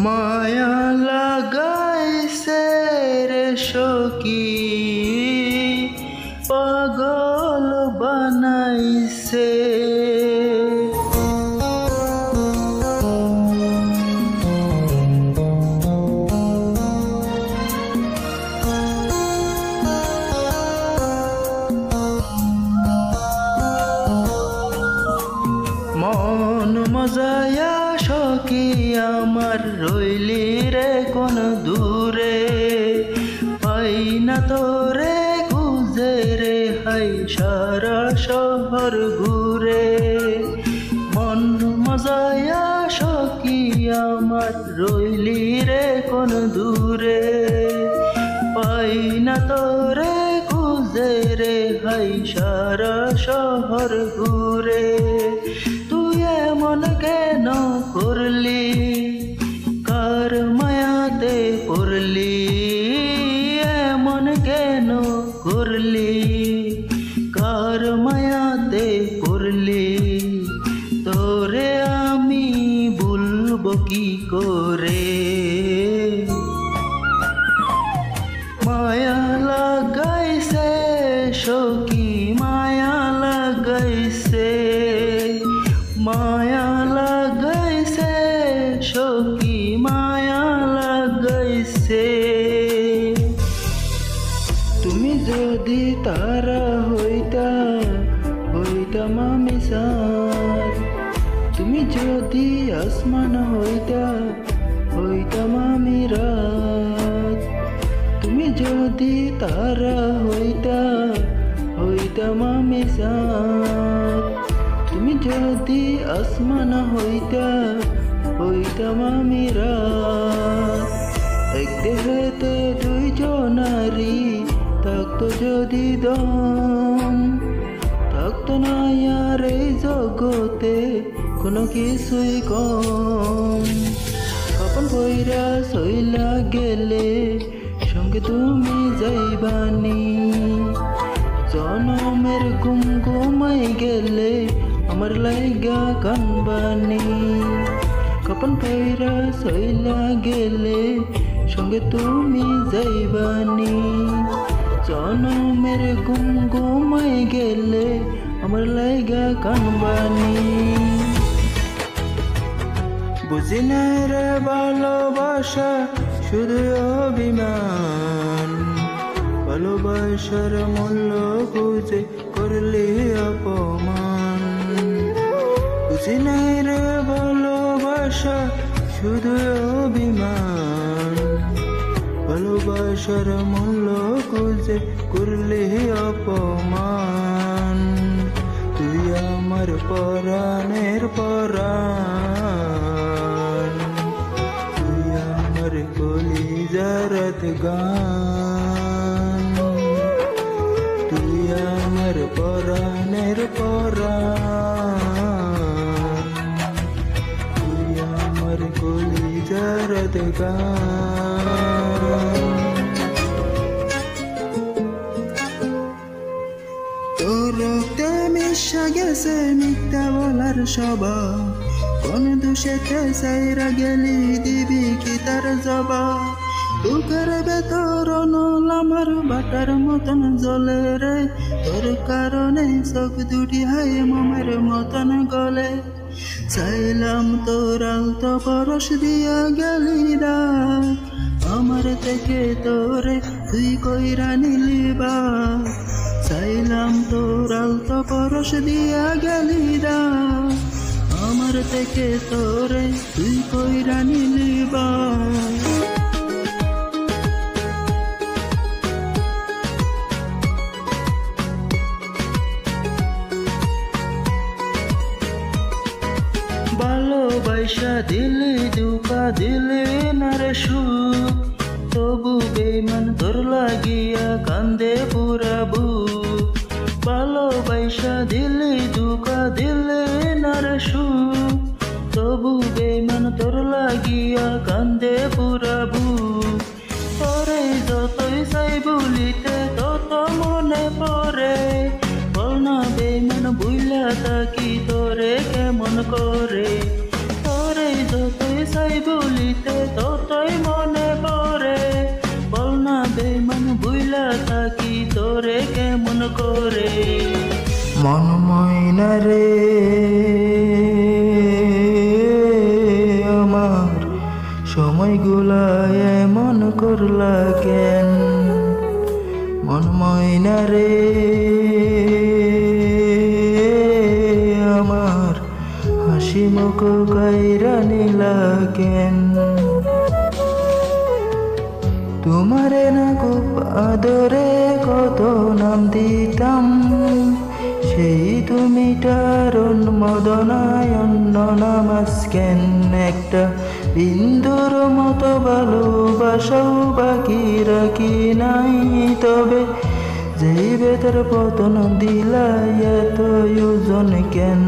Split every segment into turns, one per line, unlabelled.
মায়া লাগাইছে রে সখী, পাগল বানাইছে। মন মজায়া সখী আমার রইলি রে কোন দূরে, পাই না তোরে খুঁজে রে হাই সারা শহর ঘুরে। মন মজায়া সখী আমার রইলি রে কোন দূরে, পাই না তোরে খুঁজে রে হাই সারা শহর ঘুরে। তুই এমন কেন করলি, কার মায়াতে পড়লি, এমন কেন করলি, কার মায়াতে পড়লি। তোরে আমি ভুলবো কি করে, মায়া লাগাইছে সখী মায়া লাগাইছে, মায়া লাগাইছে সখী মায়া লাগাইছে। তুমি যদি তারা হইতা, হইতাম আমি চাঁদ। তুমি যদি আসমান হইতা, হইতাম আমি রাত। তুমি যদি তারা হইতা, হইতাম আমি চাঁদ। তুমি যদি আসমান হইতা, হইতাম আমি রাত। এক দেহেতে দুইজনারি থাকতো যদি দম, থাকতো না আর এই জগতে কোনো কিছুই কম। কাপন কইরা সইলা গেলে সঙ্গে তুমি যাইবানি, জনমের ঘুম ঘুমাই গেলে আমার লাইগা কানবানি। কাপন কইরা সইলা গেলে সঙ্গে তুমি যাইবানি, জনমের ঘুম ঘুমাই গেলে আমার লাইগা কানবানি। বুঝি না রে ভালোবাসা শুধু অভিমান, ভালোবাসার মূল্য বুঝে করলে অপমান। বুঝি না রে ভালোবাসা শুধু অভিমান, ভালোবাসার মূল্য বুঝে করলে অপমান। তুই আমার পরাণের পরাণ, তুই আমার কলিজার গান। তুই আমার পরাণের পরাণ, তুই আমার কলিজার গান। তোর রক্তে মিশা গেছে মিথ্যা বলার স্বভাব, কোন দোষেতে সাইরা গেলি দিবি কি তার জবাব। বুকের ভেতর নল আমার বাটার মতন জ্বলে রে, তোর কারণে চোখ দুটি হাই মোমের মতন গলে। চাইলাম তোর আলতো পরশ দিয়া গেলি ডাক, আমার থেকে তোরে তুই কইরা নিলি বাক। চাইলাম তোর আলতো পরশ দিয়া গেলি ডাক, আমার থেকে তোরে তুই কইরা নিলি বাক। ভালোবাসা দিলি দুকা দিলি না রে সুখ, তবু বেমান তোর লাগিয়া কান্দে পুরা বুক। ভালোবাসা দিলি দুকা দিলি না রে সুখ, তবু বেমান তোর লাগিয়া কান্দে পুরা বুক। তোরে যতই চাই বলিতে তত মনে পড়ে, বল না বেমান বুইলা থাকি তোরে কেমন করে। তোরে যতই চাই যতই বলিতে ততই মনে পড়ে, বল না বেমান ভুইলা থাকি তোরে কেমন করে। মন ময়না রে আমার, সময়গুলা এমন করলা কেন। মন ময়না রে আমার, হাসি মুখ কাইরা নিলা কেন। তোমারে না খুব আদরে কত নাম দিতাম, সেই তুমিটার মদনায় অন্য নাম আজকেন। একটা বিন্দুর মতো ভালোবাসাও বাকি রাখি নাই, তবে যেই বেতার পতন দিলাই এত ওজন কেন।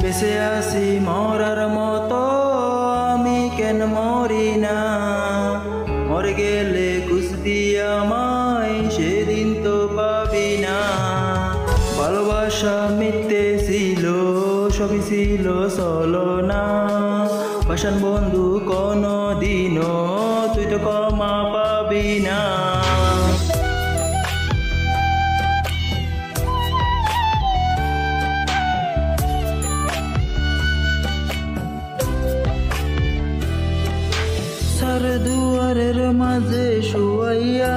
বেঁচে আছি মরার মতো আমি কেন মরি না, মরে গেলে খুঁজবি আমায় সেদিন তো পাবি না। ভালোবাসা মিথ্যে ছিল, সবই ছিল ছলনা, পাষাণ বন্ধু কোনো দিনও তুই তো ক্ষমা পাবি না। সার দুয়ারের মাঝে শুয়াইয়া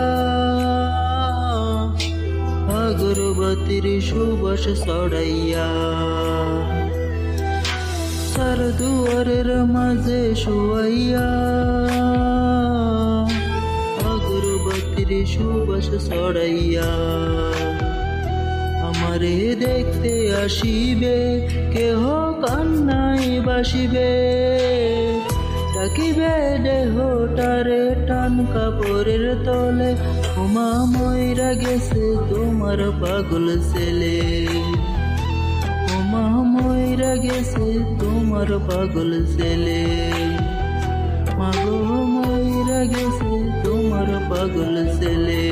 আগরবাতির সুবাস ছড়াইয়া, সার দুয়ারের মাঝে শুয়াইয়া আগরবাতির সুবাস ছড়াইয়া, আমারে দেখতে আসিবে কেহ কান্নাই বাসিবে, ডাকিবে দেহটারে টান কাপড়ের তলে, ওমা ময়রা গেছে তোমার পাগল ছেলে। ওমা ময়রা গেছে তোমার পাগল ছেলে, মাগো ময়রা গেছে তোমার পাগল ছেলে।